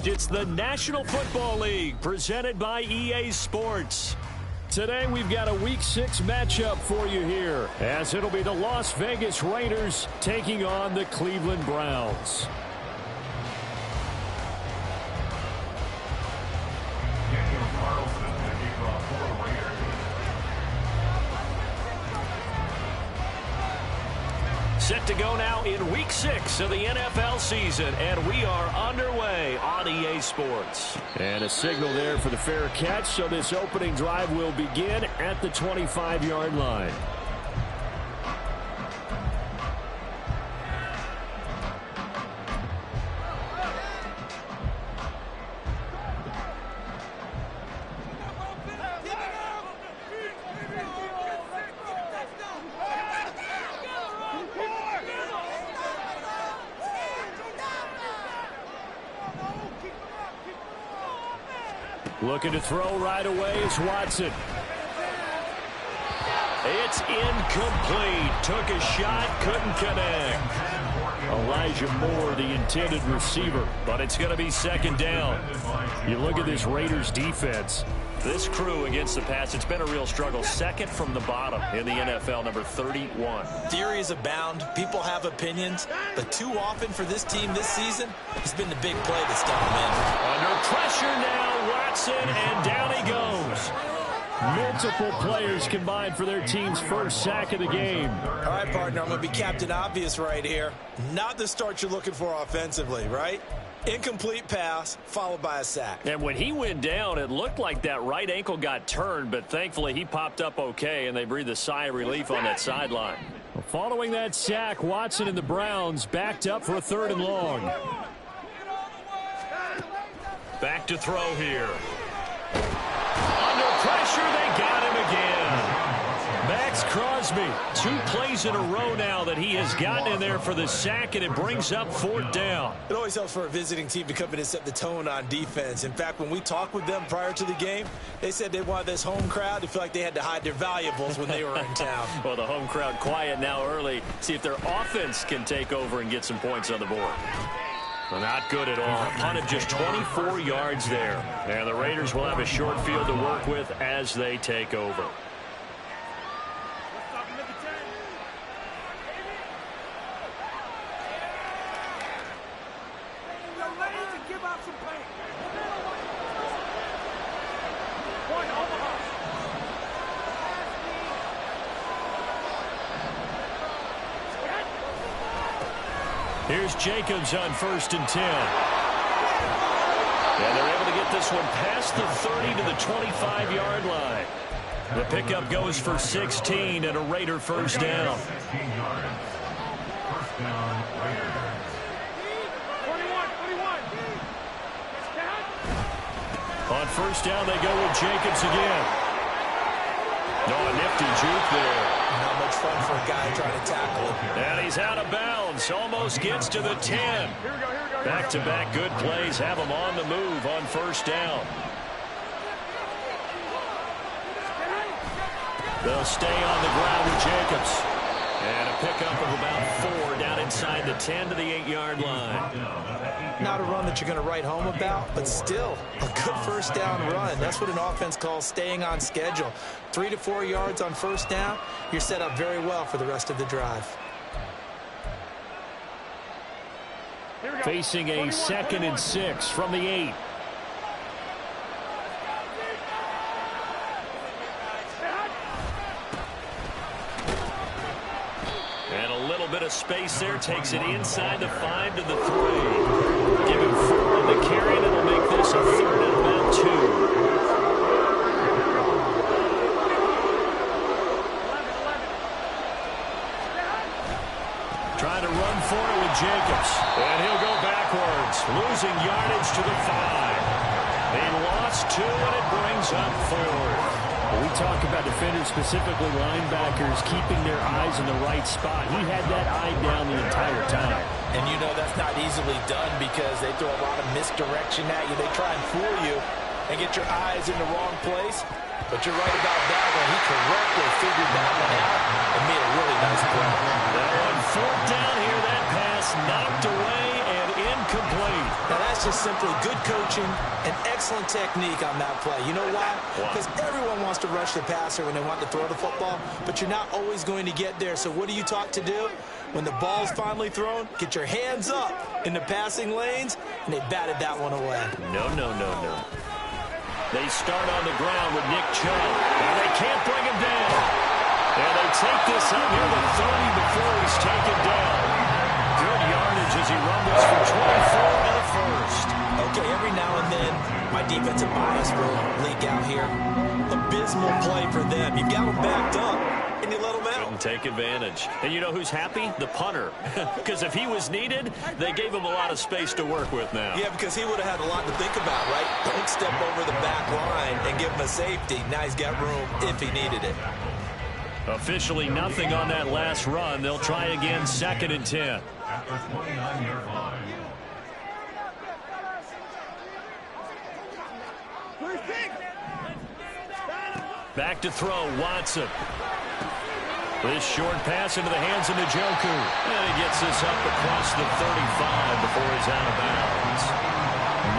It's the National Football League presented by EA Sports. Today we've got a Week 6 matchup for you here, as it'll be the Las Vegas Raiders taking on the Cleveland Browns. Set to go now in Week 6 of the NFL season, and we are underway on EA Sports. And a signal there for the fair catch, so this opening drive will begin at the 25-yard line. Looking to throw right away is Watson. It's incomplete. Took a shot, couldn't connect. Elijah Moore, the intended receiver, but it's going to be second down. You look at this Raiders defense. This crew against the pass, it's been a real struggle. Second from the bottom in the NFL, number 31. Theories abound. People have opinions. But too often for this team this season, it's been the big play that's done them in. Under pressure now, Watson, and down he goes. Multiple players combined for their team's first sack of the game. All right, partner, I'm going to be Captain Obvious right here. Not the start you're looking for offensively, right? Incomplete pass, followed by a sack. And when he went down, it looked like that right ankle got turned, but thankfully he popped up okay, and they breathed a sigh of relief on that sideline. Following that sack, Watson and the Browns backed up for a 3rd and long. Back to throw here. Under pressure, they got him again. Max Crosby, 2 plays in a row now that he has gotten in there for the sack, and it brings up 4th down. It always helps for a visiting team to come in and set the tone on defense. In fact, when we talked with them prior to the game, they said they wanted this home crowd to feel like they had to hide their valuables when they were in town. Well, the home crowd quiet now early. See if their offense can take over and get some points on the board. Well, not good at all. A punt of just 24 yards there. And the Raiders will have a short field to work with as they take over. Here's Jacobs on 1st and 10. And they're able to get this one past the 30 to the 25-yard line. The pickup goes for 16 and a Raider first down. On first down, they go with Jacobs again. No, a nifty juke there. Not much fun for a guy trying to tackle him. And he's out of bounds. Almost gets to the 10. Back-to-back good plays have him on the move on first down. They'll stay on the ground with Jacobs. And a pickup of about 4 down inside the 10 to the 8-yard line. Not a run that you're going to write home about, but still a good first down run. That's what an offense calls staying on schedule. 3 to 4 yards on first down, you're set up very well for the rest of the drive. Facing a 2nd and 6 from the 8. And a little bit of space there, takes it inside the 5 to the 3. Give him 4 on the carry, and it'll make this a 3rd and about 2. Trying to run for it with Jacobs. And he'll go backwards, losing yardage to the 5. He lost 2, and it brings up 4. We talk about defenders, specifically linebackers, keeping their eyes in the right spot. He had that eye down the entire time. And you know that's not easily done because they throw a lot of misdirection at you. They try and fool you and get your eyes in the wrong place. But you're right about that one. He correctly figured that one out and made a really nice play. Now on 4th down here, that pass knocked away and incomplete. incomplete. Now, that's just simply good coaching and excellent technique on that play. You know why? Because everyone wants to rush the passer when they want to throw the football, but you're not always going to get there. So what are you taught to do? When the ball's finally thrown, get your hands up in the passing lanes, and they batted that one away. No. They start on the ground with Nick Chubb, and they can't bring him down. And they take this up near the 30 before he's taken down. Good yardage as he rumbles for 24 and a first. Okay, every now and then, my defensive bias will leak out here. Abysmal play for them. You've got them backed up, and you let them out. Couldn't take advantage. And you know who's happy? The punter. Because if he was needed, they gave him a lot of space to work with now. Yeah, because he would have had a lot to think about, right? Don't step over the back line and give him a safety. Now he's got room if he needed it. Officially nothing on that last run. They'll try again, 2nd and 10. After 29-yard line. Back to throw, Watson. This short pass into the hands of Njoku. And he gets this up across the 35 before he's out of bounds.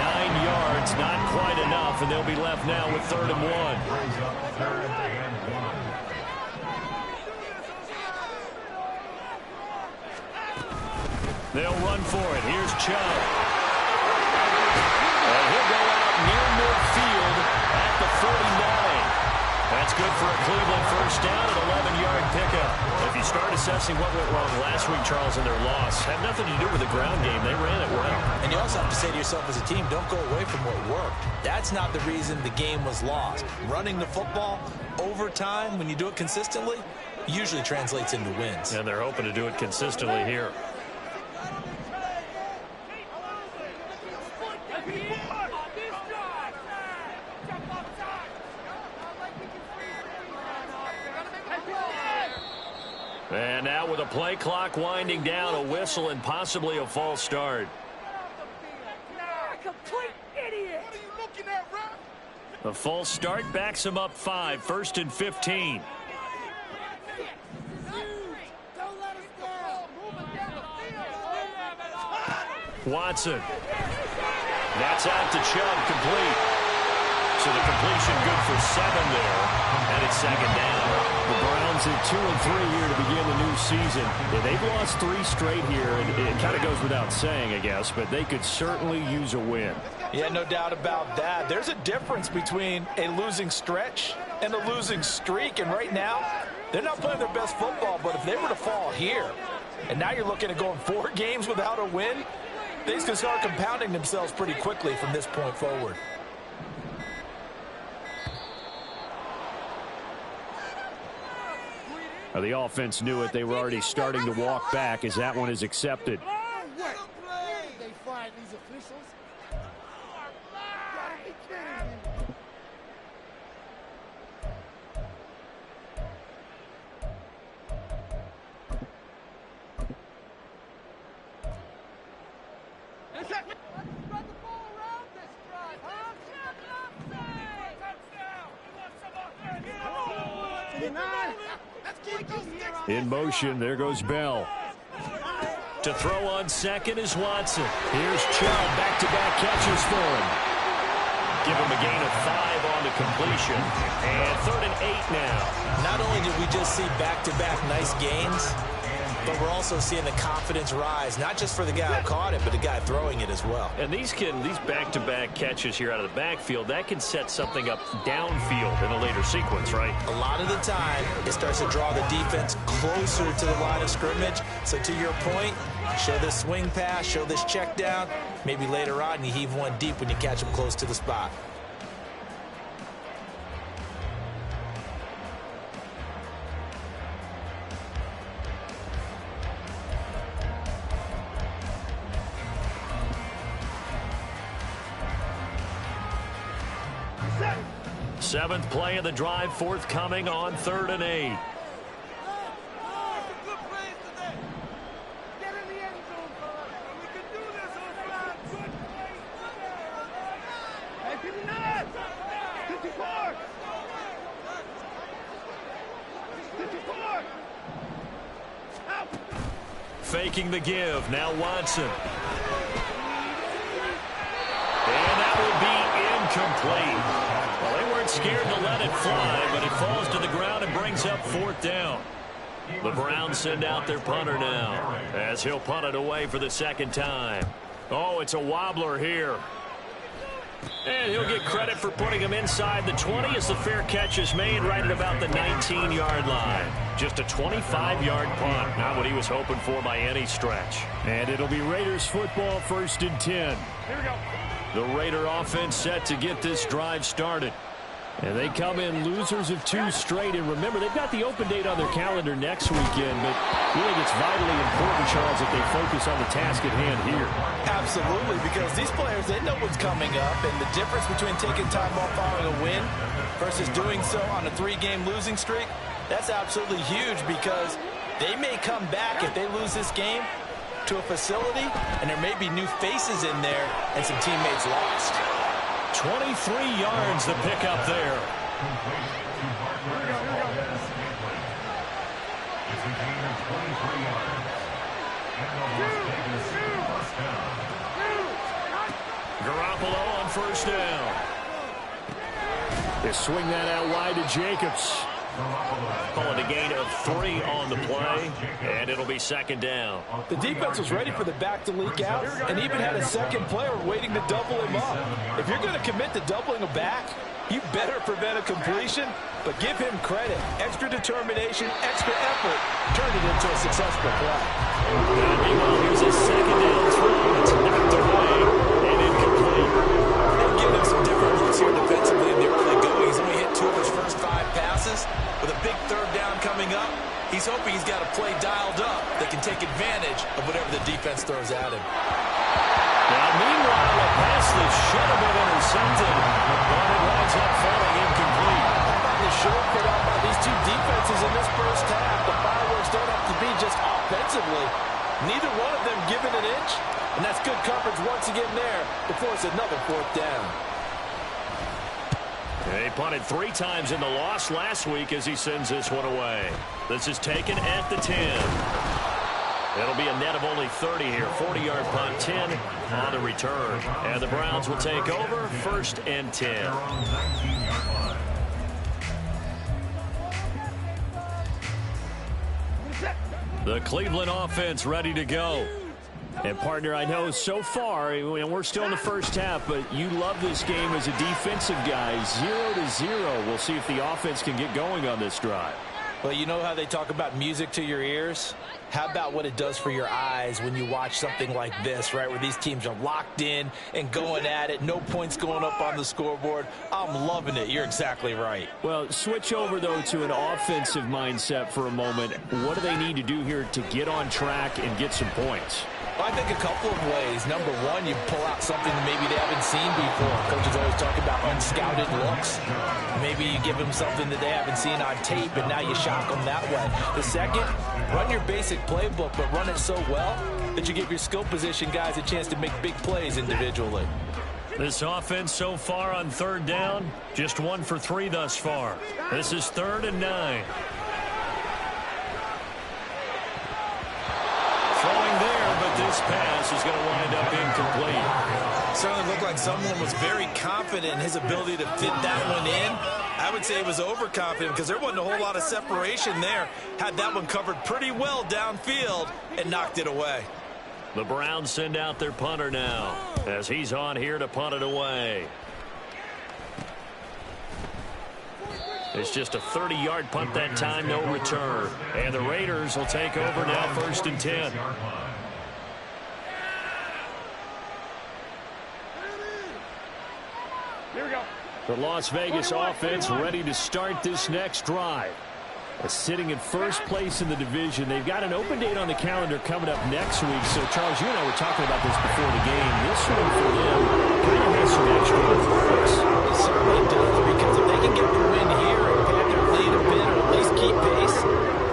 9 yards, not quite enough, and they'll be left now with 3rd and 1. Brings up 3rd and 1. They'll run for it. Here's Chubb. And he'll go out near midfield at the 49. That's good for a Cleveland first down, an 11-yard pickup. If you start assessing what went wrong last week, Charles, in their loss, had nothing to do with the ground game. They ran it well. And you also have to say to yourself as a team, don't go away from what worked. That's not the reason the game was lost. Running the football over time, when you do it consistently, usually translates into wins. And they're hoping to do it consistently here. And now with a play clock winding down, a whistle and possibly a false start. Complete idiot. What are you looking at, ref? The false start backs him up 5, 1st and 15. Watson. That's out to Chubb, complete. So the completion good for 7 there, and it's 2nd down. The Browns at 2-3 here to begin the new season. Yeah, they've lost 3 straight here, and it kind of goes without saying, I guess, but they could certainly use a win. Yeah, no doubt about that. There's a difference between a losing stretch and a losing streak, and right now, they're not playing their best football, but if they were to fall here, and now you're looking at going 4 games without a win, things can start compounding themselves pretty quickly from this point forward. The offense knew it. They were already starting to walk back as that one is accepted. They find these officials. Gotta be kidding me. Spread the ball around this drive, huh? In motion, there goes Bell. To throw on 2nd is Watson. Here's Chubb, back-to-back catches for him. Give him a gain of 5 on the completion. And 3rd and 8 now. Not only did we just see back-to-back nice gains, but we're also seeing the confidence rise, not just for the guy who caught it, but the guy throwing it as well. And these back-to-back catches here out of the backfield, that can set something up downfield in a later sequence, right? A lot of the time, it starts to draw the defense closer to the line of scrimmage. So to your point, show this swing pass, show this check down. Maybe later on, you heave one deep when you catch them close to the spot. Seventh play of the drive forthcoming on 3rd and 8. Faking the give. Now Watson. incomplete. Well, they weren't scared to let it fly, but it falls to the ground and brings up 4th down. The Browns send out their punter now, as he'll punt it away for the 2nd time. Oh, it's a wobbler here. And he'll get credit for putting him inside the 20 as the fair catch is made right at about the 19-yard line. Just a 25-yard punt, not what he was hoping for by any stretch. And it'll be Raiders football, 1st and 10. Here we go. The Raider offense set to get this drive started. And they come in losers of 2 straight. And remember, they've got the open date on their calendar next weekend. But we think it's vitally important, Charles, that they focus on the task at hand here. Absolutely, because these players, they know what's coming up. And the difference between taking time off following a win versus doing so on a 3-game losing streak, that's absolutely huge, because they may come back if they lose this game to a facility, and there may be new faces in there and some teammates lost. 23 yards the pickup there. Garoppolo on 1st down. They swing that out wide to Jacobs. Calling a gain of 3 on the play, and it'll be 2nd down. The defense was ready for the back to leak out and even had a second player waiting to double him up. If you're going to commit to doubling a back, you better prevent a completion, but give him credit. Extra determination, extra effort, turned it into a successful play. Meanwhile, here's a 2nd down throw. It's knocked away and incomplete. They've given him some different looks here defensively in the early going. He's only hit 2 of his first 5 passes. With a big 3rd down coming up, he's hoping he's got a play dialed up that can take advantage of whatever the defense throws at him. Now, meanwhile, a pass that should have been intercepted, but it winds up falling incomplete. How about the short put out by these 2 defenses in this first half? The fireworks don't have to be just offensively. Neither one of them given an inch, and that's good coverage once again there to force another 4th down. They punted 3 times in the loss last week as he sends this one away. This is taken at the 10. It'll be a net of only 30 here. 40-yard punt, 10 on the return. And the Browns will take over, 1st and 10. The Cleveland offense ready to go. And, partner, I know so far, we're still in the first half, but you love this game as a defensive guy. 0-0. We'll see if the offense can get going on this drive. Well, you know how they talk about music to your ears? How about what it does for your eyes when you watch something like this, right, where these teams are locked in and going at it, no points going up on the scoreboard? I'm loving it. You're exactly right. Well, switch over, though, to an offensive mindset for a moment. What do they need to do here to get on track and get some points? Well, I think a couple of ways. Number one, you pull out something that maybe they haven't seen before. Coaches always talk about unscouted looks. Maybe you give them something that they haven't seen on tape, and now you shock them that way. The second, run your basic playbook, but run it so well that you give your skill position guys a chance to make big plays individually. This offense so far on 3rd down, just 1 for 3 thus far. This is 3rd and 9. Throwing there, but this pass is going to wind up incomplete. Certainly looked like someone was very confident in his ability to fit that one in. I would say he was overconfident because there wasn't a whole lot of separation there. Had that one covered pretty well downfield and knocked it away. The Browns send out their punter now as he's on here to punt it away. It's just a 30-yard punt that time, no return. And the Raiders will take over now, 1st and 10. Here we go. The Las Vegas offense ready to start this next drive. Sitting in first place in the division. They've got an open date on the calendar coming up next week. So, Charles, you and I were talking about this before the game. This one for them kind of has some extra importance. It certainly does, because if they can get the win here and pad their lead a bit or at least keep pace,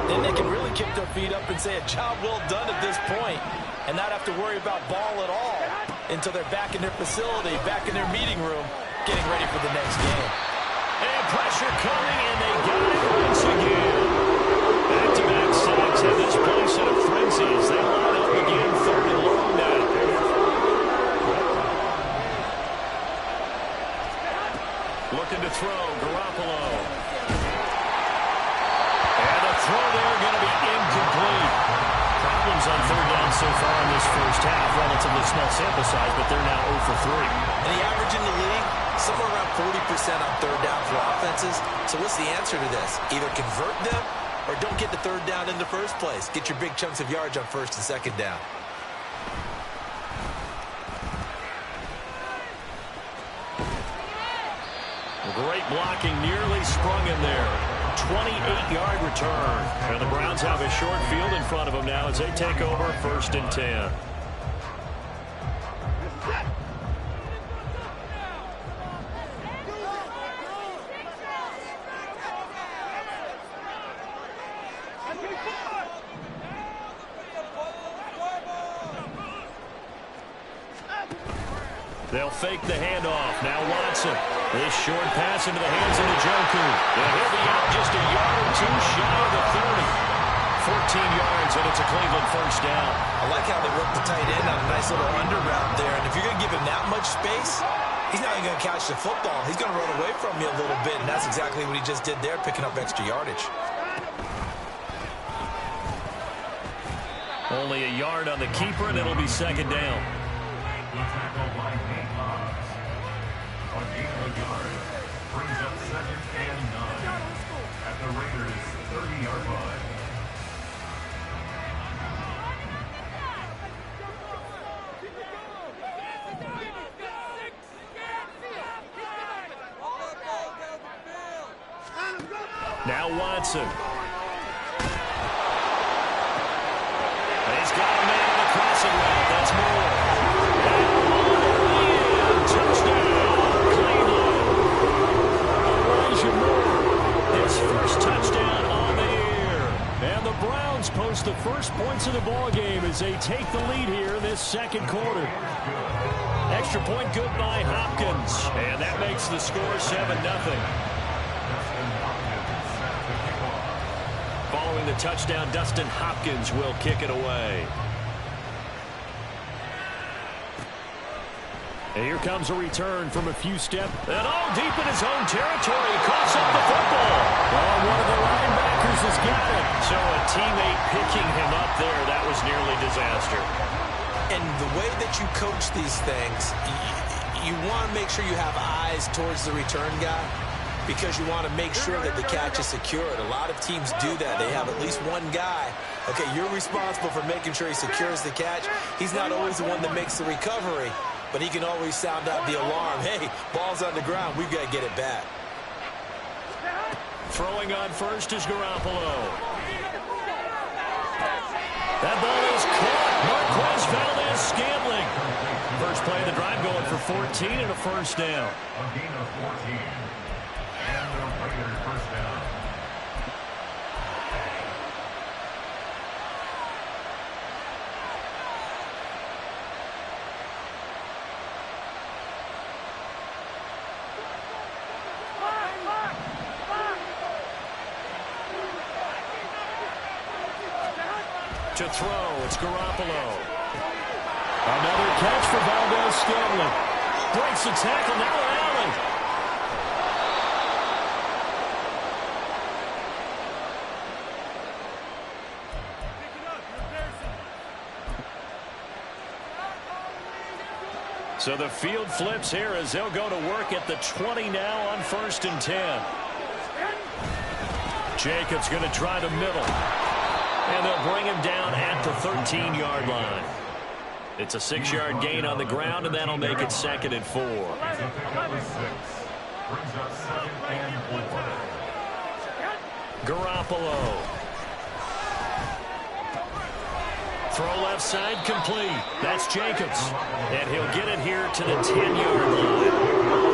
then they can really kick their feet up and say a job well done at this point and not have to worry about ball at all until they're back in their facility, back in their meeting room, getting ready for the next game. And pressure coming, and they got it once again. Back-to-back sacks have this place in a frenzy as they line up again, 3rd and long now. attempts on third down so far in this first half. Relatively small sample size, but they're now 0 for 3. And the average in the league, somewhere around 40% on third down for offenses. So what's the answer to this? Either convert them or don't get the third down in the first place. Get your big chunks of yards on first and second down. Great blocking, nearly sprung in there. 28-yard return. And the Browns have a short field in front of them now as they take over first and 10. They'll fake the handoff. Now Watson. This short pass into the hands of Njoku. And he'll be out just a yard or two shy of the 30. 14 yards, and it's a Cleveland first down. I like how they work the tight end on a nice little under route there. And if you're going to give him that much space, he's not even going to catch the football. He's going to run away from you a little bit, and that's exactly what he just did there, picking up extra yardage. Only a yard on the keeper, and it'll be second down. The tackle by Nate Hobbs. A gain of a yard. Brings up 2nd and 9. At the Raiders' 30-yard line. Now Watson. He's got a man on the crossing route. That's more. His first touchdown on the year. And the Browns post the first points of the ball game as they take the lead here in this second quarter. Extra point good by Hopkins. And that makes the score 7-0. Following the touchdown, Dustin Hopkins will kick it away. And here comes a return from a few steps. And all deep in his own territory. Coughs up the football. Oh, one of the linebackers has got it. So a teammate picking him up there. That was nearly disaster. And the way that you coach these things, you want to make sure you have eyes towards the return guy because you want to make sure that the catch is secured. A lot of teams do that. They have at least one guy. Okay, you're responsible for making sure he secures the catch. He's not always the one that makes the recovery, but he can always sound out the alarm. Hey, ball's on the ground. We've got to get it back. Throwing on first is Garoppolo. That ball is caught. Marquez Valdez-Scantling. First play of the drive going for 14 and a first down. A gain of 14. And the Raiders first down. To throw, it's Garoppolo. Another catch for Valdez-Scantling. Breaks the tackle, now Allen. So the field flips here as they'll go to work at the 20 now on first and 10. Jacobs going to try the middle. And they'll bring him down at the 13-yard line. It's a 6-yard gain on the ground, and that'll make it 2nd and 4. Brings up 2nd and 4. Garoppolo. Throw left side complete. That's Jacobs. And he'll get it here to the 10-yard line.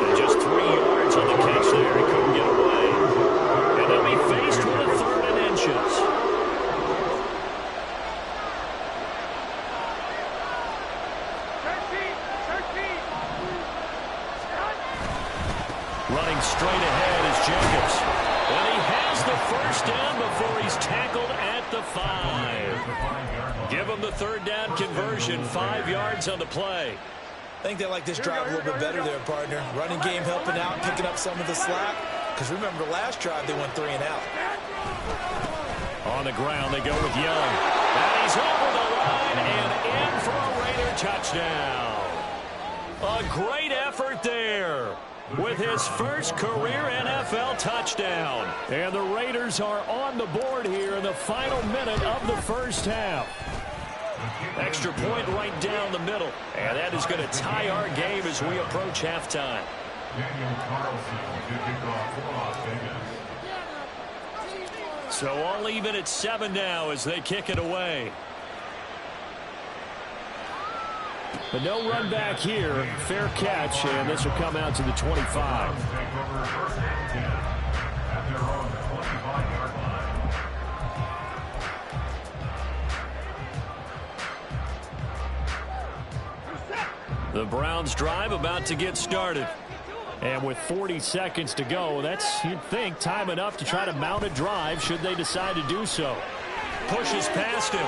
And just 3 yards on the catch there. He couldn't get away. And they'll be faced with a 3rd and inches. Running straight ahead is Jacobs. And he has the first down before he's tackled at the 5. Give him the 3rd down conversion, 5 yards on the play. I think they like this drive a little bit better there, partner. Running game helping out, picking up some of the slack. Because remember, last drive they went 3 and out. On the ground, they go with Young. And he's over the line and in for a Raider touchdown. A great effort there with his first career NFL touchdown. And the Raiders are on the board here in the final minute of the first half. Extra point right down the middle. And that is going to tie our game as we approach halftime. Daniel Carlson to kick off for Las Vegas. So all even at 7 now as they kick it away. But no run back here. Fair catch, and this will come out to the 25. Take over first and 10 at their own 25-yard line. The Browns drive about to get started. And with 40 seconds to go, that's, you'd think, time enough to try to mount a drive should they decide to do so. Pushes past him.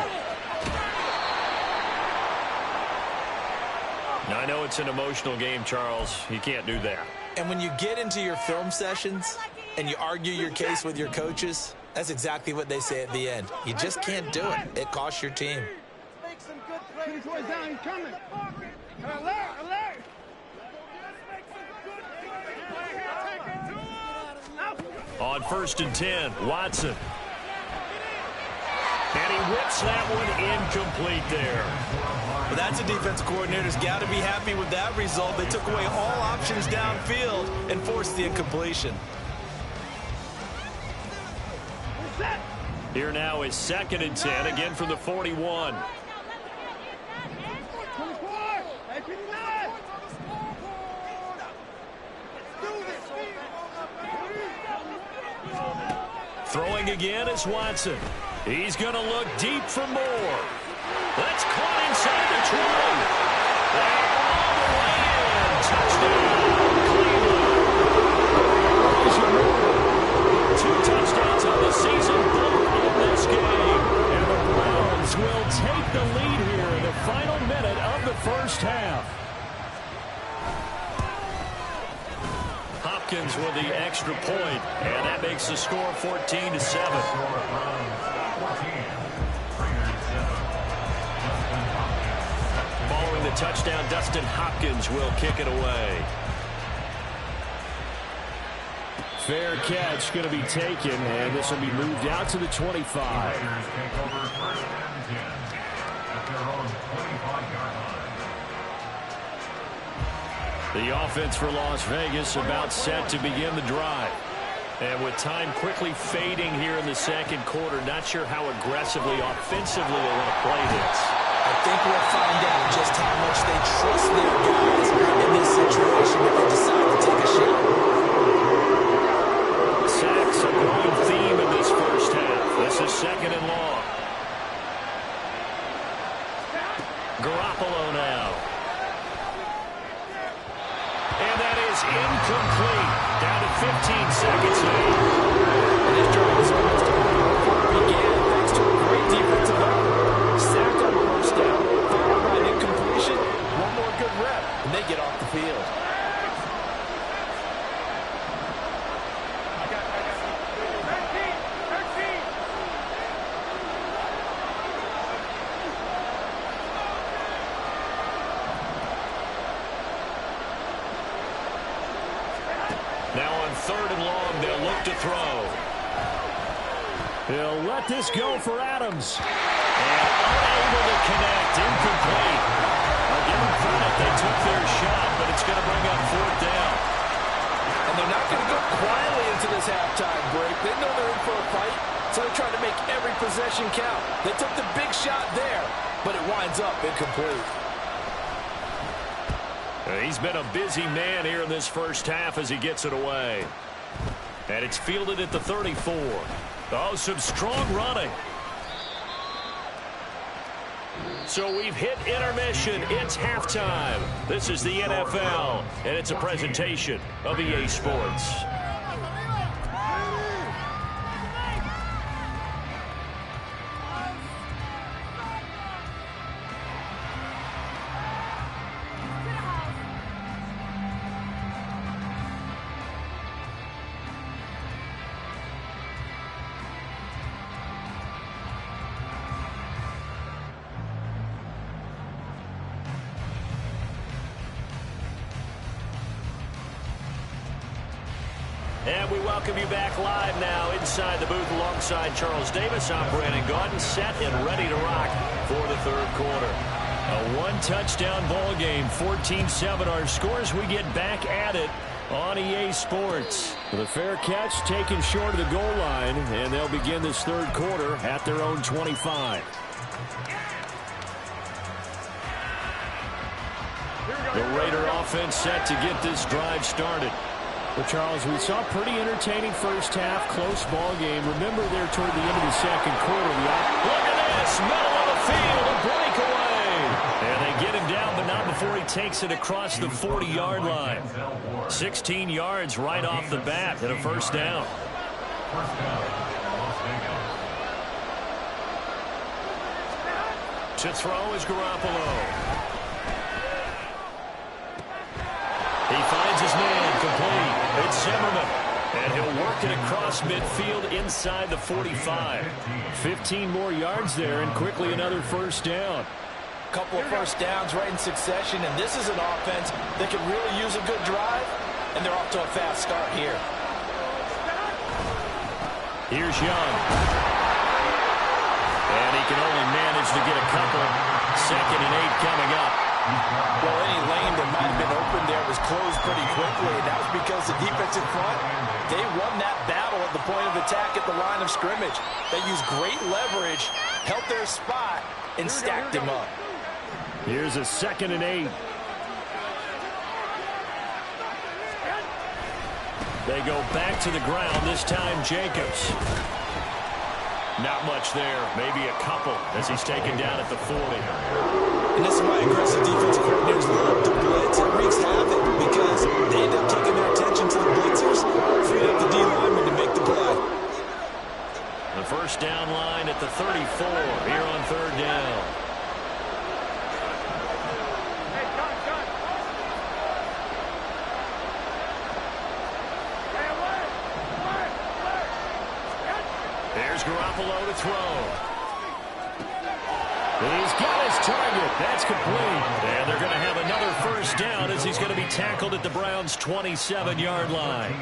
Now, I know it's an emotional game, Charles. You can't do that. And when you get into your film sessions and you argue your case with your coaches, that's exactly what they say at the end. You just can't do it. It costs your team. Make some good plays. Down, he's coming. Alert, alert. On 1st and 10, Watson. And he whips that one incomplete there. Well, that's a defense coordinator's got to be happy with that result. They took away all options downfield and forced the incompletion. Here now is 2nd and 10, again from the 41. Throwing again is Watson. He's going to look deep for more. That's caught inside the 20. 2 touchdowns on the season, both in this game. And the Browns will take the lead here in the final minute of the first half. Hopkins with the extra point, and that makes the score 14-7. Following the touchdown, Dustin Hopkins will kick it away. Fair catch going to be taken, and this will be moved out to the 25. The offense for Las Vegas about set to begin the drive. And with time quickly fading here in the second quarter, not sure how aggressively, offensively they want to play this. I think we'll find out just how much they trust their guys in this situation if they decide to take a shot. Sacks a growing theme in this first half. This is 2nd and long. Garoppolo now. And that is incomplete. Down to 15 seconds now. This drive is almost over. Began thanks to a great defensive effort. Sacked on the first down, followed by an incompletion. One more good rep, and they get off the field. Now on 3rd and long, they'll look to throw. He'll let this go for Adams. And unable to connect, incomplete. I'll give them credit, they took their shot, but it's going to bring up 4th down. And they're not going to go quietly into this halftime break. They know they're in for a fight, so they're trying to make every possession count. They took the big shot there, but it winds up incomplete. He's been a busy man here in this first half as he gets it away. And it's fielded at the 34. Oh, some strong running. So we've hit intermission. It's halftime. This is the NFL, and it's a presentation of EA Sports. And we welcome you back live now inside the booth alongside Charles Davis. I'm Brandon Gaudin, set and ready to rock for the third quarter. A one-touchdown ball game, 14-7 our scores. We get back at it on EA Sports. The fair catch taken short of the goal line, and they'll begin this third quarter at their own 25. The Raider offense set to get this drive started. Well, Charles, we saw a pretty entertaining first half, close ball game. Remember there toward the end of the second quarter. Look at this, middle of the field, a breakaway. And they get him down, but not before he takes it across the 40-yard line. 16 yards right off the bat and a first down. To throw is Garoppolo. He finds his man, complete. It's Zimmerman, and he'll work it across midfield inside the 45. 15 more yards there, and quickly another first down. Couple of first downs right in succession, and this is an offense that could really use a good drive, and they're off to a fast start here. Here's Young. And he can only manage to get a couple. 2nd and 8 coming up. Well, any lane that might have been open there was closed pretty quickly, and that was because the defensive front, they won that battle at the point of attack at the line of scrimmage. They used great leverage, held their spot, and stacked him up. Here's a 2nd and 8. They go back to the ground, this time Jacobs. Not much there, maybe a couple as he's taken down at the 40. And this is why aggressive defensive coordinators love to blitz. It wreaks havoc because they end up taking their attention to the blitzers, freeing up the D lineman to make the play. The first down line at the 34 here on third down. There's Garoppolo to throw. He's got his target. That's complete. And they're going to have another first down as he's going to be tackled at the Browns' 27-yard line.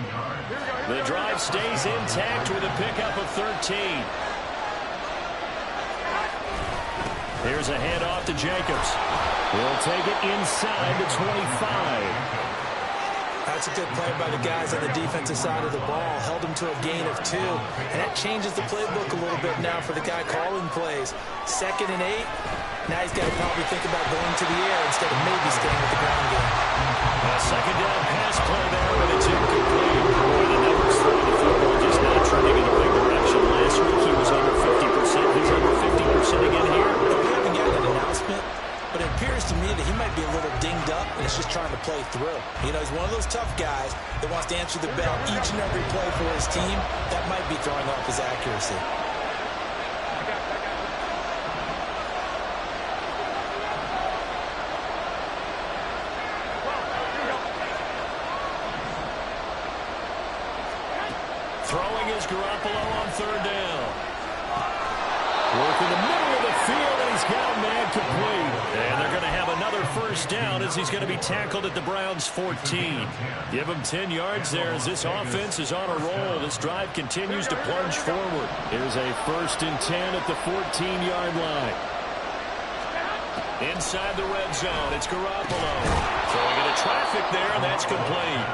The drive stays intact with a pickup of 13. Here's a handoff to Jacobs. He'll take it inside the 25. That's a good play by the guys on the defensive side of the ball. Held him to a gain of 2. And that changes the playbook a little bit now for the guy calling plays. 2nd and 8. Now he's got to probably think about going to the air instead of maybe staying with the ground game. A second down pass play there, but it's incomplete. Boy, the numbers for the football just not trending in the right direction. Last week he was under 50%. He's under 50% again here. We haven't gotten an announcement, but it appears to me that he might be a little dinged up and is just trying to play through. You know, he's one of those tough guys that wants to answer the bell each and every play for his team. That might be throwing off his accuracy. Throwing is Garoppolo on third down. Work in the middle of the field, and he's got a man complete. And they're going to have another first down as he's going to be tackled at the Browns' 14. Give him 10 yards there as this offense is on a roll. This drive continues to plunge forward. Here's a 1st and 10 at the 14-yard line. Inside the red zone, it's Garoppolo. Throwing into traffic there, and that's complete.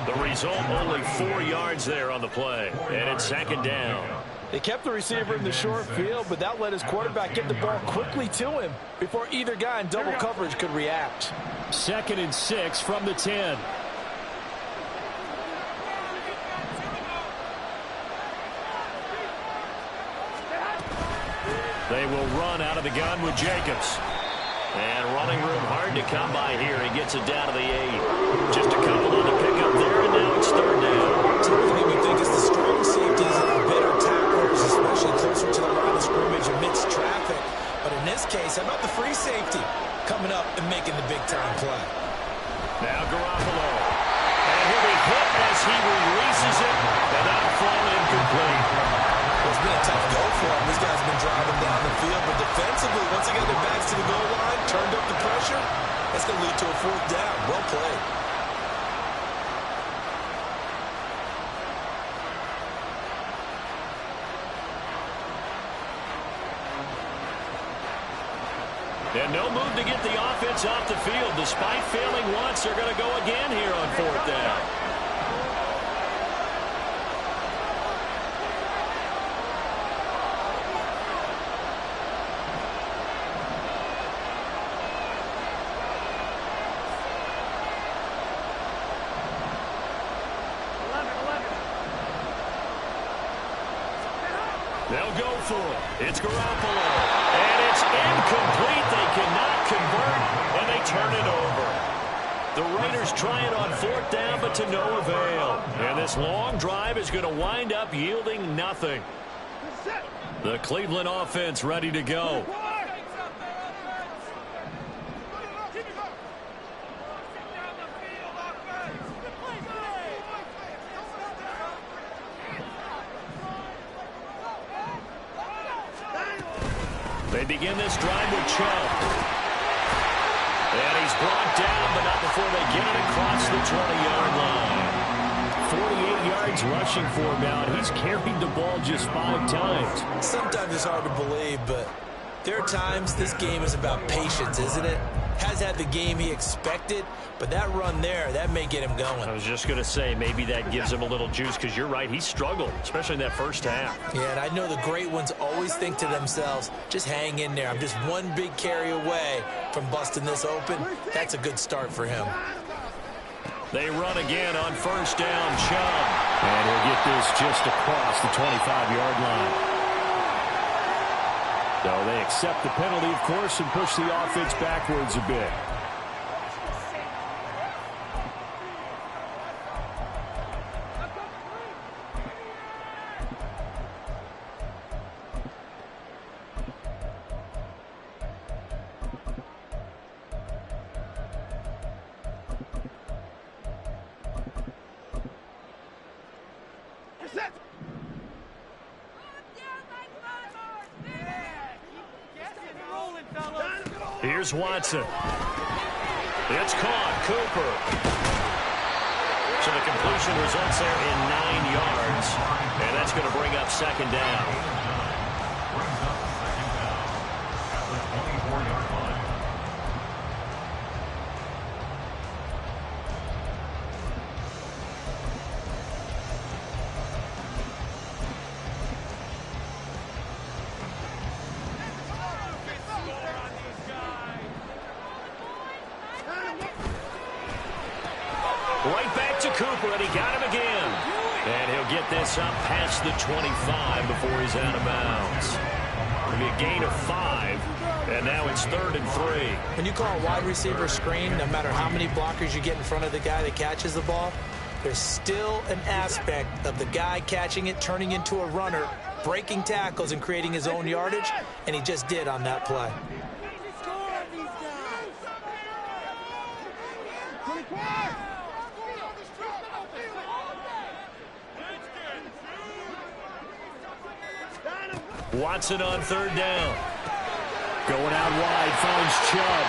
The result, only 4 yards there on the play, and it's 2nd down. They kept the receiver in the short field, but that let his quarterback get the ball quickly to him before either guy in double coverage could react. 2nd and 6 from the 10. They will run out of the gun with Jacobs. And running room hard to come by here. He gets it down to the 8. Just a couple on the pickup there, and now it's third down. Typically, we think it's the strong safeties and the better tacklers, especially closer to the line of scrimmage amidst traffic. But in this case, how about the free safety coming up and making the big-time play? Now Garoppolo. And he'll be hit as he releases it, and that'll fall incomplete. It's been a tough go for him. These guys have been driving down the field, but defensively, once they got their backs to the goal line, turned up the pressure, that's going to lead to a 4th down. Well played. And no move to get the offense off the field. Despite failing once, they're going to go again here on 4th down. They'll go for it. It's Garoppolo. And it's incomplete. They cannot convert, and they turn it over. The Raiders try it on 4th down, but to no avail. And this long drive is going to wind up yielding nothing. The Cleveland offense ready to go. They begin this drive with Chubb. And he's brought down, but not before they get it across the 20-yard line. 48 yards rushing for him now, and he's carried the ball just 5 times. Sometimes it's hard to believe, but there are times this game is about patience, isn't it? Has had the game he expected, but that run there, that may get him going. I was just going to say, maybe that gives him a little juice, because you're right, he struggled, especially in that first half. Yeah, and I know the great ones always think to themselves, just hang in there. I'm just one big carry away from busting this open. That's a good start for him. They run again on 1st down, Chubb. And he'll get this just across the 25-yard line. So they accept the penalty, of course, and push the offense backwards a bit. Here's Watson. It's caught. Cooper. So the completion results there in 9 yards. And that's going to bring up 2nd down. Brings up 2nd down at the 24-yard line. Right back to Cooper, and he got him again. And he'll get this up past the 25 before he's out of bounds. It'll be a gain of 5, and now it's 3rd and 3. When you call a wide receiver screen, no matter how many blockers you get in front of the guy that catches the ball, there's still an aspect of the guy catching it, turning into a runner, breaking tackles and creating his own yardage, and he just did on that play. Watson on 3rd down. Going out wide, finds Chubb.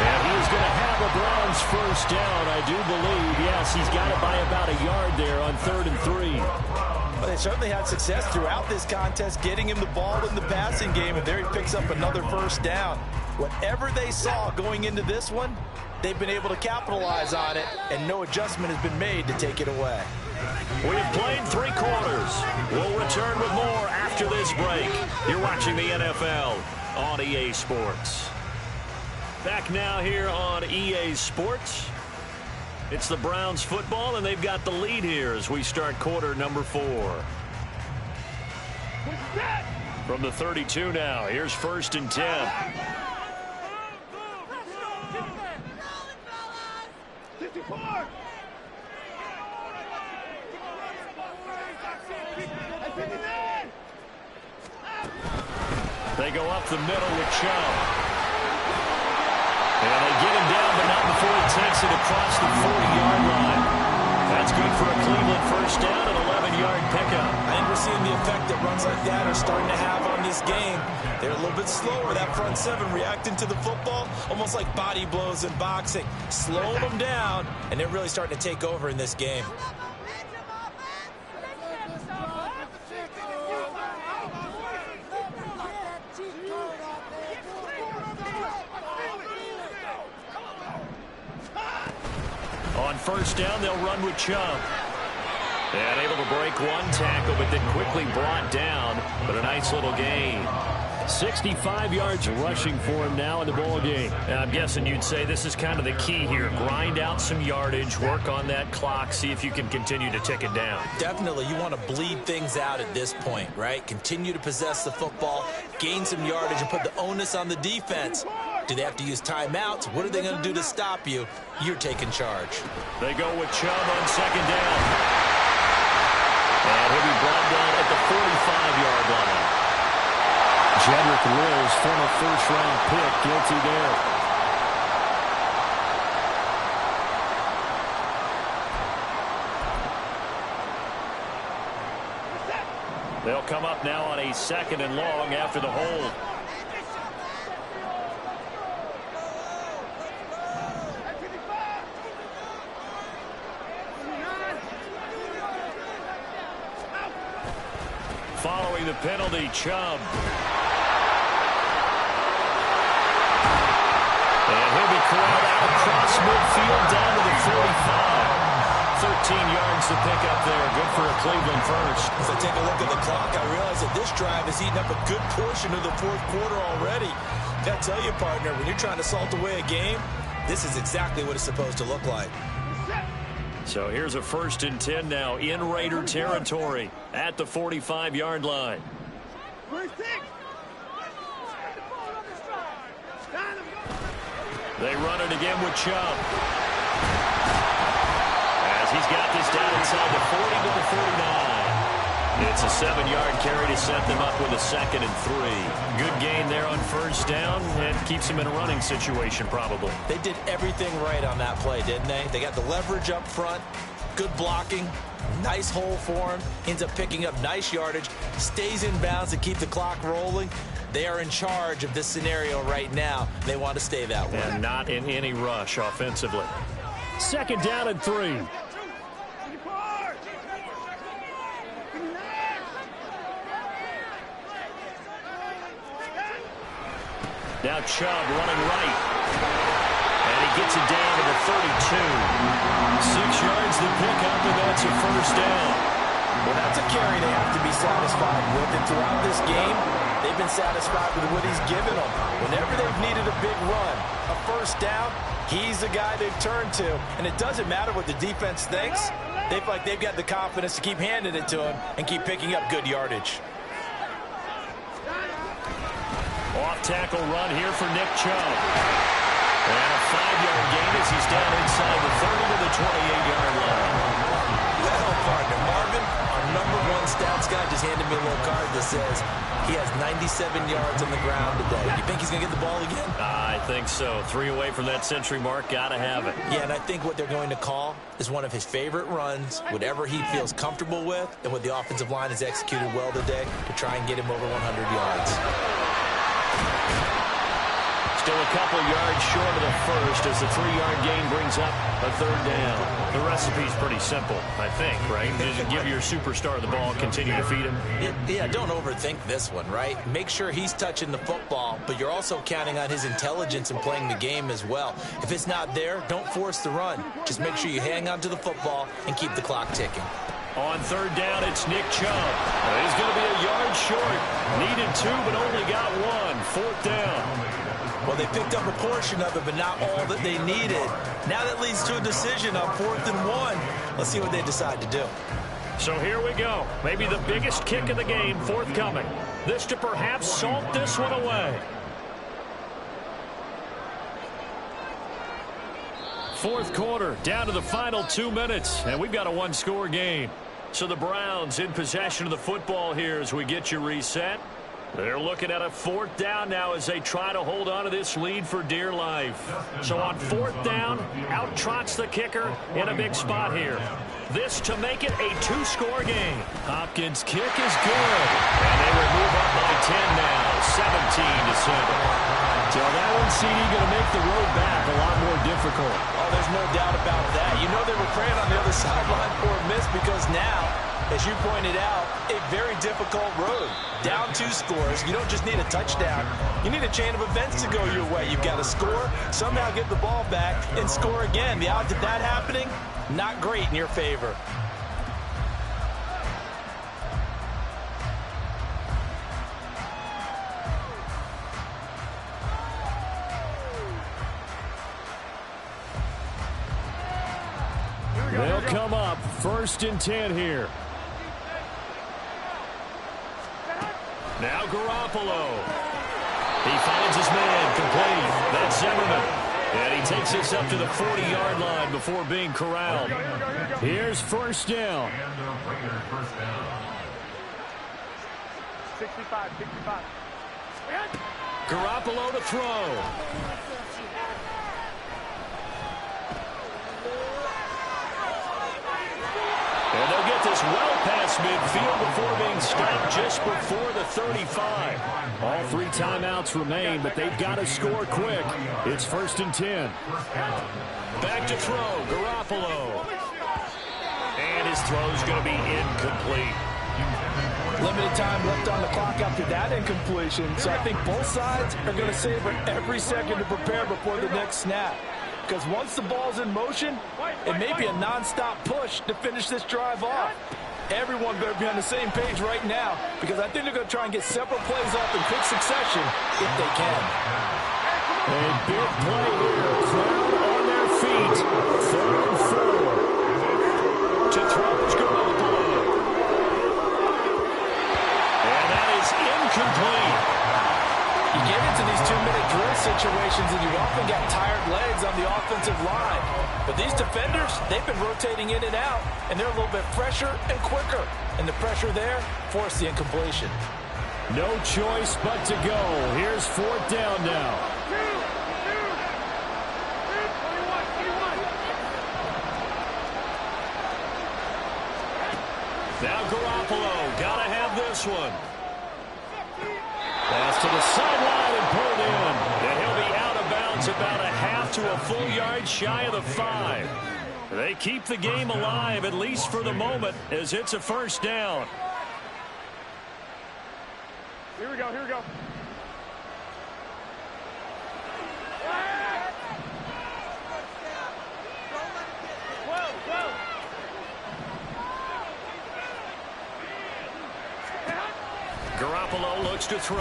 And he is going to have a Browns 1st down, I do believe. Yes, he's got it by about a yard there on 3rd and 3. Well, they certainly had success throughout this contest, getting him the ball in the passing game, and there he picks up another 1st down. Whatever they saw going into this one, they've been able to capitalize on it, and no adjustment has been made to take it away. We have played 3 quarters. We'll return with more after this break. You're watching the NFL on EA Sports. Back now here on EA Sports. It's the Browns football, and they've got the lead here as we start quarter number 4. From the 32 now, here's 1st and 10. They go up the middle with Chubb. And they get him down, but not before he takes it across the 40-yard line. That's good for a Cleveland 1st down, an 11-yard pickup. I think we're seeing the effect that runs like that are starting to have on this game. They're a little bit slower, that front 7, reacting to the football, almost like body blows in boxing, slowing them down, and they're really starting to take over in this game. first down, they'll run with Chubb. And able to break one tackle, but then quickly brought down. But a nice little gain. 65 yards rushing for him now in the ball game. And I'm guessing you'd say this is kind of the key here. Grind out some yardage, work on that clock, see if you can continue to tick it down. Definitely, you want to bleed things out at this point, right? Continue to possess the football, gain some yardage, and put the onus on the defense. Do they have to use timeouts? What are they going to do to stop you? You're taking charge. They go with Chubb on second down. And he'll be brought down at the 45-yard line. Jedrick Wills, former first-round pick, guilty there. They'll come up now on a 2nd and long after the hold. Following the penalty, Chubb. And he'll be corralled out across midfield down to the 45. 13 yards to pick up there. Good for a Cleveland first. As I take a look at the clock, I realize that this drive has eaten up a good portion of the fourth quarter already. I tell you, partner, when you're trying to salt away a game, this is exactly what it's supposed to look like. So here's a 1st and 10 now in Raider territory at the 45-yard line. They run it again with Chubb. As he's got this down inside the 40 to the 49. It's a 7-yard carry to set them up with a 2nd and 3. Good gain there on first down and keeps them in a running situation probably. They did everything right on that play, didn't they? They got the leverage up front, good blocking, nice hole for him, ends up picking up nice yardage, stays in bounds to keep the clock rolling. They are in charge of this scenario right now. They want to stay that way. And not in any rush offensively. 2nd down and 3. Now Chubb running right. And he gets it down to the 32. 6 yards to pick up, and that's a first down. Well, that's a carry they have to be satisfied with. And throughout this game, they've been satisfied with what he's given them. Whenever they've needed a big run, a first down, he's the guy they've turned to. And it doesn't matter what the defense thinks. They feel like they've got the confidence to keep handing it to him and keep picking up good yardage. Off-tackle run here for Nick Chubb. And a 5-yard gain as he's down inside the 30 to the 28-yard line. Well, partner, Marvin, our #1 stats guy just handed me a little card that says he has 97 yards on the ground today. You think he's going to get the ball again? I think so. 3 away from that century mark. Got to have it. Yeah, and I think what they're going to call is one of his favorite runs, whatever he feels comfortable with, and what the offensive line has executed well today to try and get him over 100 yards. Still a couple yards short of the first as the 3-yard gain brings up a 3rd down. The recipe's pretty simple, I think, right? Just give your superstar the ball, continue to feed him. Yeah, don't overthink this one, right? Make sure he's touching the football, but you're also counting on his intelligence in playing the game as well. If it's not there, don't force the run. Just make sure you hang on to the football and keep the clock ticking. On 3rd down, it's Nick Chubb. He's going to be a yard short. Needed 2, but only got 1. 4th down. Well, they picked up a portion of it, but not all that they needed. Now that leads to a decision on 4th and 1. Let's see what they decide to do. So here we go. Maybe the biggest kick of the game forthcoming. This to perhaps salt this one away. 4th quarter, down to the final 2 minutes, and we've got a 1-score game. So the Browns in possession of the football here as we get you reset. They're looking at a 4th down now as they try to hold on to this lead for dear life. So on 4th down, out trots the kicker in a big spot here. This to make it a 2-score game. Hopkins' kick is good. And they will move up by 10 now, 17-7. So that one, CD, going to make the road back a lot more difficult. Oh, there's no doubt about that. You know they were praying on the other sideline for a miss because now as you pointed out, a very difficult road. Down 2 scores. You don't just need a touchdown. You need a chain of events to go your way. You've got to score, somehow get the ball back, and score again. The odds of that happening, not great in your favor. They'll come up 1st and 10 here. Now Garoppolo. He finds his man complete. That's Zimmerman. And he takes this up to the 40-yard line before being corralled. Here's 1st down. 65. Garoppolo to throw. And they'll get this well past midfield before being stopped just before the 35. All 3 timeouts remain, but they've got to score quick. It's 1st and 10. Back to throw, Garoppolo. And his throw's going to be incomplete. Limited time left on the clock after that incompletion, so I think both sides are going to savor every second to prepare before the next snap. Because once the ball's in motion, it may be a non-stop push to finish this drive off. Everyone better be on the same page right now, because I think they're going to try and get several plays off in quick succession if they can. A big play here. Crowd on their feet. 3rd and 4. To throw is Garoppolo. And that is incomplete. You get into these 2-minute drill situations and you often get tired legs on the offensive line. But these defenders, they've been rotating in and out, and they're a little bit fresher and quicker. And the pressure there forced the incompletion. No choice but to go. Here's 4th down now. Now Garoppolo, gotta have this one. Pass to the sideline and pulled in. And he'll be out of bounds about a half to a full yard shy of the 5. They keep the game alive, at least for the moment, as it's a 1st down. Here we go. Garoppolo looks to throw.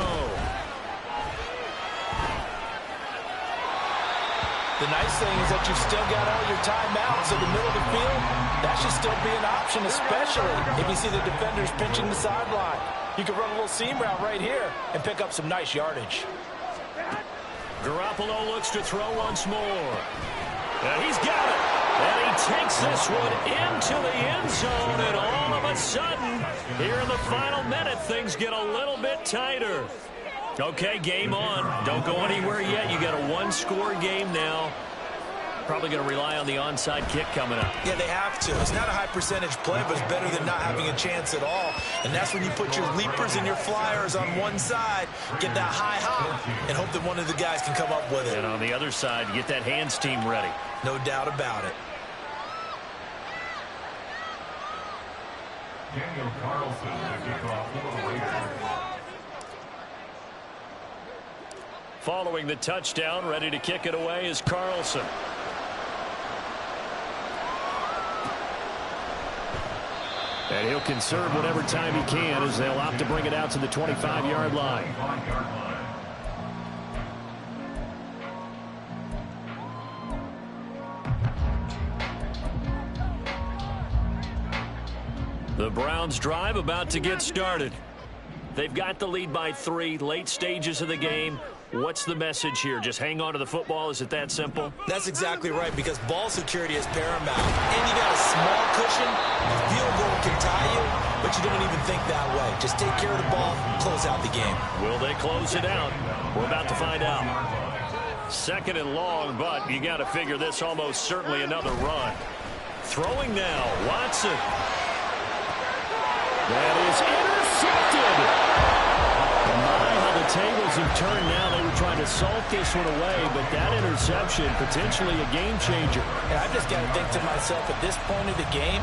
The nice thing is that you've still got all your timeouts in the middle of the field. That should still be an option, especially if you see the defenders pinching the sideline. You can run a little seam route right here and pick up some nice yardage. Garoppolo looks to throw once more. And he's got it. And he takes this one into the end zone. And all of a sudden, here in the final minute, things get a little bit tighter. Okay, game on. Don't go anywhere yet. You got a 1-score game now. Probably going to rely on the onside kick coming up. Yeah, they have to. It's not a high percentage play, but it's better than not having a chance at all. And that's when you put your leapers and your flyers on one side, get that high hop, and hope that one of the guys can come up with it. And on the other side, get that hands team ready. No doubt about it. Daniel Carlson to kick off for the Raiders. Following the touchdown, ready to kick it away is Carlson. And he'll conserve whatever time he can as they'll opt to bring it out to the 25-yard line. The Browns drive about to get started. They've got the lead by 3, late stages of the game. What's the message here? Just hang on to the football? Is it that simple? That's exactly right, because ball security is paramount. And you got a small cushion. A field goal can tie you, but you don't even think that way. Just take care of the ball, close out the game. Will they close it out? We're about to find out. 2nd and long, but you got to figure this almost certainly another run. Throwing now, Watson. That is intercepted. My, how the tables have turned now. They were trying to salt this one away, but that interception, potentially a game changer. And I just got to think to myself, at this point of the game,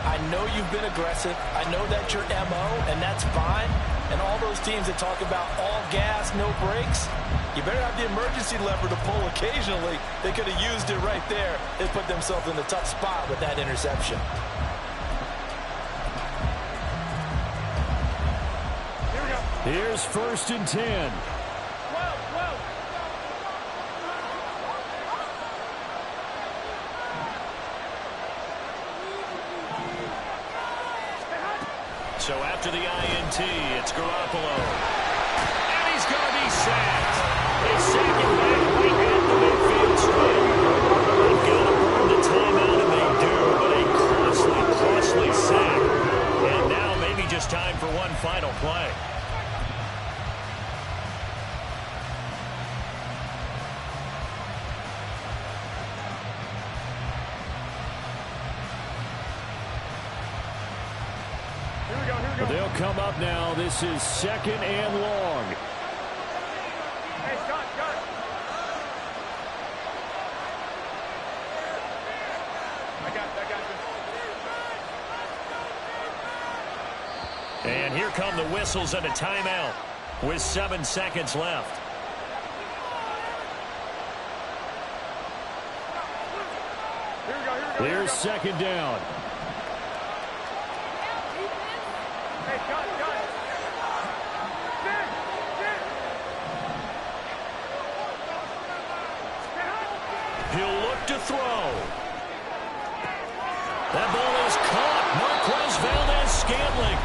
I know you've been aggressive. I know that's your MO, and that's fine. And all those teams that talk about all gas, no brakes, you better have the emergency lever to pull occasionally. They could have used it right there. They put themselves in a tough spot with that interception. Here's 1st and 10. So after the INT, it's Garoppolo. And he's going to be sacked. They sack him back right at the midfield stripe. They've got to burn the timeout, and they do, but a costly sack. And now maybe just time for one final play. They'll come up now. This is 2nd and long. Hey, Scott. I got you. And here come the whistles and a timeout with 7 seconds left. Here we go. Here's 2nd down. Hey, got it. He'll look to throw. That ball is caught. Marquez Valdez-Scantling.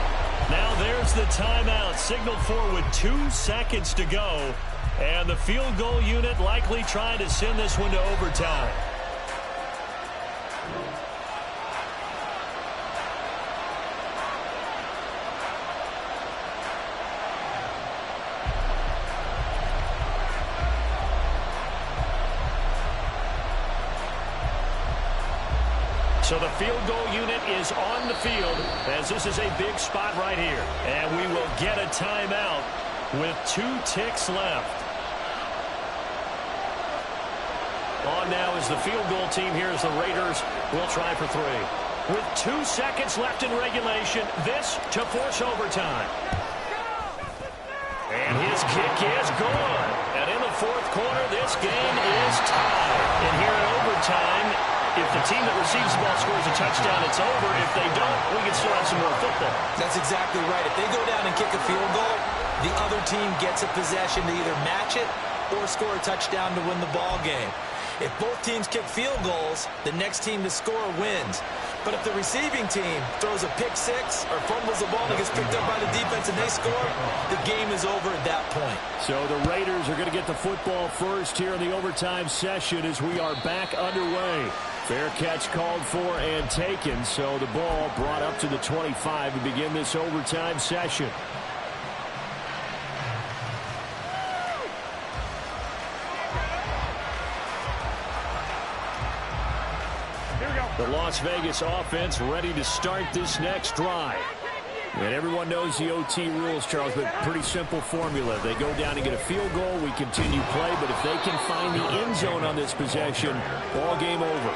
Now there's the timeout signaled for with 2 seconds to go. And the field goal unit likely trying to send this one to overtime. So the field goal unit is on the field as this is a big spot right here. And we will get a timeout with 2 ticks left. On now is the field goal team here as the Raiders will try for 3. With 2 seconds left in regulation, this to force overtime. And his kick is good. And in the 4th quarter, this game is tied. And here in overtime, if the team that receives the ball scores a touchdown, it's over. If they don't, we can still have some more football. That's exactly right. If they go down and kick a field goal, the other team gets a possession to either match it or score a touchdown to win the ball game. If both teams kick field goals, the next team to score wins. But if the receiving team throws a pick 6 or fumbles the ball and gets picked up by the defense and they score, the game is over at that point. So the Raiders are going to get the football first here in the overtime session as we are back underway. Fair catch called for and taken, so the ball brought up to the 25 to begin this overtime session. The Las Vegas offense ready to start this next drive. And everyone knows the OT rules, Charles, but pretty simple formula. They go down and get a field goal, we continue play, but if they can find the end zone on this possession, ball game over.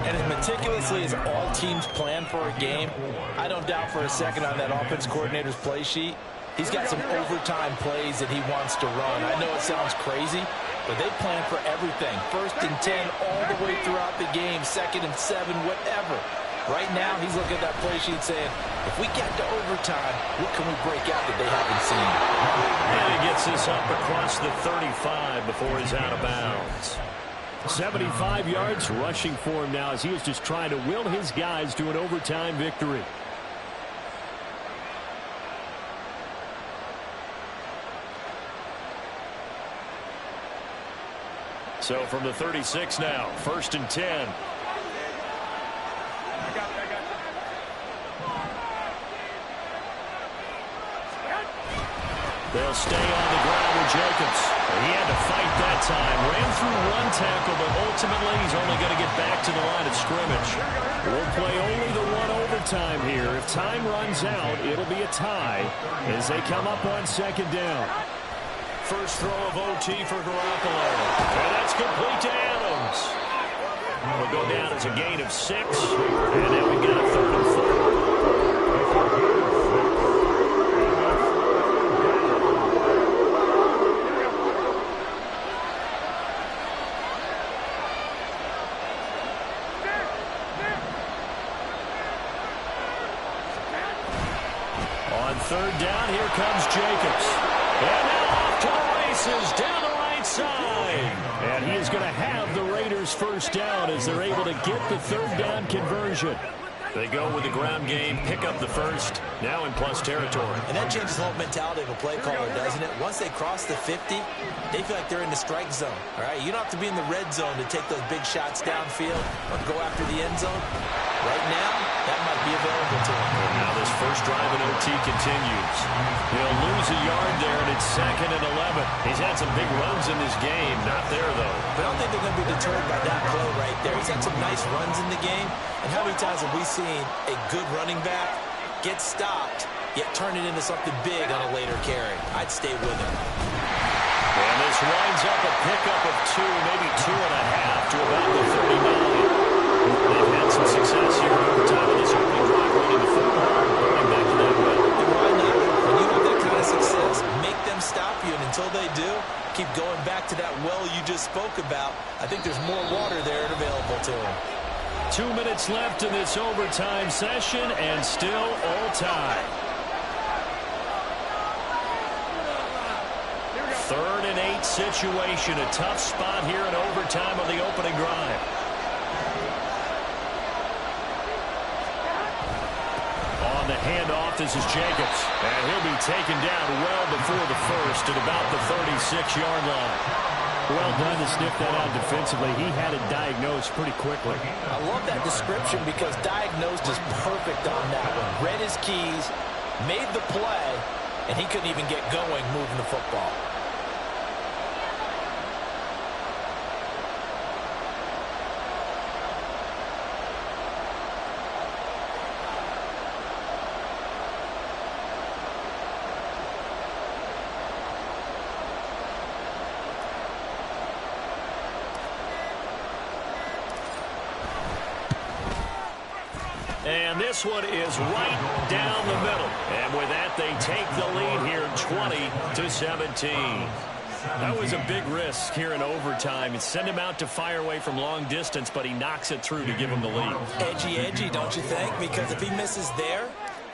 And as meticulously as all teams plan for a game, I don't doubt for a second on that offense coordinator's play sheet, he's got some overtime plays that he wants to run. I know it sounds crazy, but they plan for everything. 1st and 10 all the way throughout the game, 2nd and 7, whatever. Right now, he's looking at that play sheet saying, if we get to overtime, what can we break out that they haven't seen? And he gets this up across the 35 before he's out of bounds. 75 yards rushing for him now as he is just trying to will his guys to an overtime victory. So from the 36 now, 1st and 10. They'll stay on the ground with Jacobs. He had to fight that time. Ran through 1 tackle, but ultimately he's only going to get back to the line of scrimmage. We'll play only the 1 overtime here. If time runs out, it'll be a tie as they come up on 2nd down. First throw of OT for Garoppolo. And that's complete to Adams. Will go down as a gain of 6. And now we've got a 3rd and 4. On 3rd down, here comes Jacobs. And now off to the races down the right side. And he is going to have the Raiders first down as they're able to get the 3rd down conversion. They go with the ground game, pick up the first, now in plus territory. And that changes the whole mentality of a play caller, doesn't it? Once they cross the 50, they feel like they're in the strike zone. All right, you don't have to be in the red zone to take those big shots downfield or go after the end zone. Right now, that might be available to him. Now this first drive in OT continues. He'll lose a yard there, and it's 2nd and 11. He's had some big runs in this game. Not there, though. But I don't think they're going to be deterred by that play right there. He's had some nice runs in the game. And how many times have we seen a good running back get stopped, yet turn it into something big on a later carry? I'd stay with him. And this winds up a pickup of 2, maybe 2.5 to about the 39. They've had some success here over time in this opening drive running the football, going back to that well. And why not? When you have that kind of success, make them stop you, and until they do, keep going back to that well you just spoke about. I think there's more water there and available to them. 2 minutes left in this overtime session, and still all time. 3rd and 8 situation, a tough spot here in overtime on the opening drive. On the handoff, this is Jacobs, and he'll be taken down well before the first at about the 36-yard line. Well done to sniff that out defensively. He had it diagnosed pretty quickly. I love that description because diagnosed is perfect on that one. Read his keys, made the play, and he couldn't even get going moving the football. And this one is right down the middle. And with that, they take the lead here 20-17. That was a big risk here in overtime. It sent him out to fire away from long distance, but he knocks it through to give him the lead. Edgy, don't you think? Because if he misses there,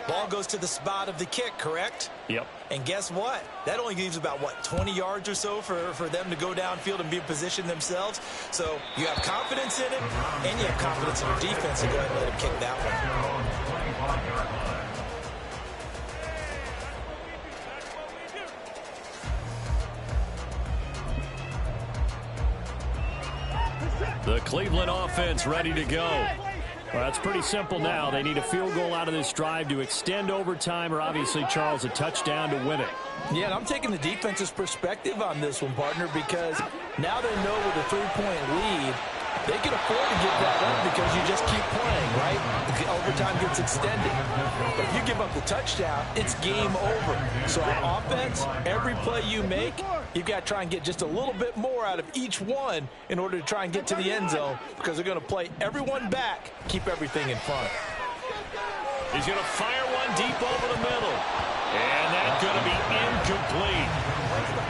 ball goes to the spot of the kick, correct? Yep. And guess what? That only leaves about, 20 yards or so for them to go downfield and be in position themselves. So you have confidence in it, and you have confidence in your defense to go ahead and let him kick that one. The Cleveland offense ready to go. Well, it's pretty simple now. They need a field goal out of this drive to extend overtime, or obviously, Charles, a touchdown to win it. Yeah, and I'm taking the defense's perspective on this one, partner, because now they know with a 3-point lead, they can afford to give that up because you just keep playing, right? The overtime gets extended. But if you give up the touchdown, it's game over. So on offense, every play you make, you've got to try and get just a little bit more out of each one in order to try and get to the end zone because they're going to play everyone back, keep everything in front. He's going to fire one deep over the middle. And that's going to be incomplete.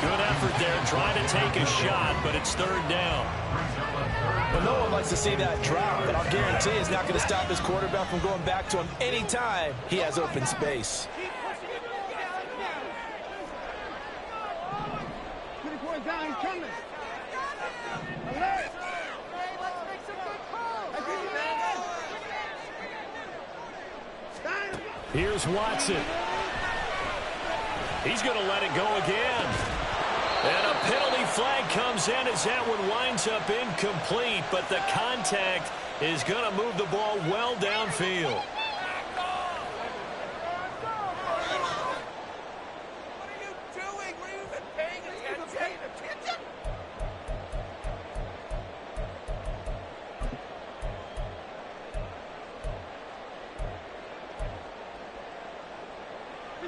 Good effort there, trying to take a shot, but it's 3rd down. Well, no one likes to see that drop, but I'll guarantee it's not going to stop his quarterback from going back to him anytime he has open space. Down, he's coming. Alert. Here's Watson. He's going to let it go again. And a penalty flag comes in as that one winds up incomplete, but the contact is going to move the ball well downfield.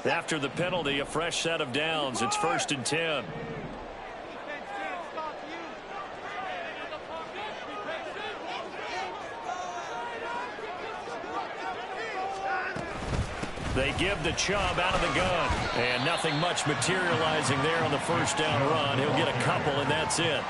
After the penalty, a fresh set of downs. It's 1st and 10. They give the Chubb out of the gun. And nothing much materializing there on the first down run. He'll get a couple, and that's it.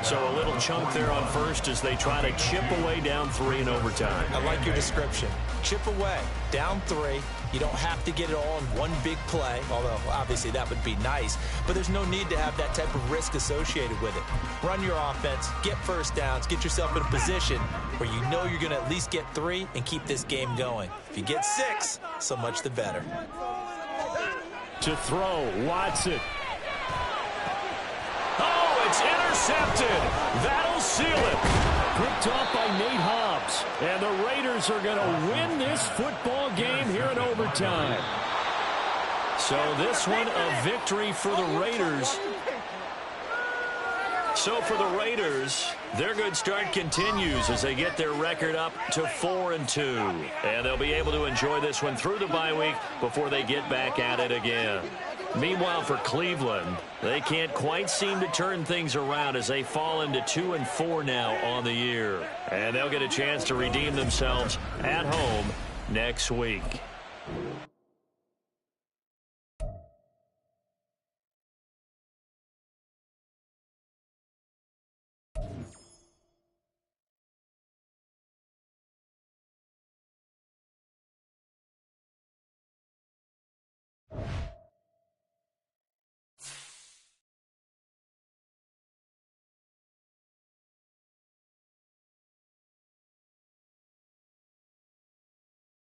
So a little chunk there on first as they try to chip away down 3 in overtime. I like your description. Chip away, down 3. You don't have to get it all in one big play, although obviously that would be nice. But there's no need to have that type of risk associated with it. Run your offense, get first downs, get yourself in a position where you know you're going to at least get 3 and keep this game going. If you get 6, so much the better. To throw, Watson. Oh, it's intercepted. That'll seal it. Picked off by Nate Hobbs. And the Raiders are going to win this football game here in overtime. So this one a victory for the Raiders. So for the Raiders, their good start continues as they get their record up to 4-2. And they'll be able to enjoy this one through the bye week before they get back at it again. Meanwhile, for Cleveland, they can't quite seem to turn things around as they fall into 2-4 now on the year. And they'll get a chance to redeem themselves at home next week.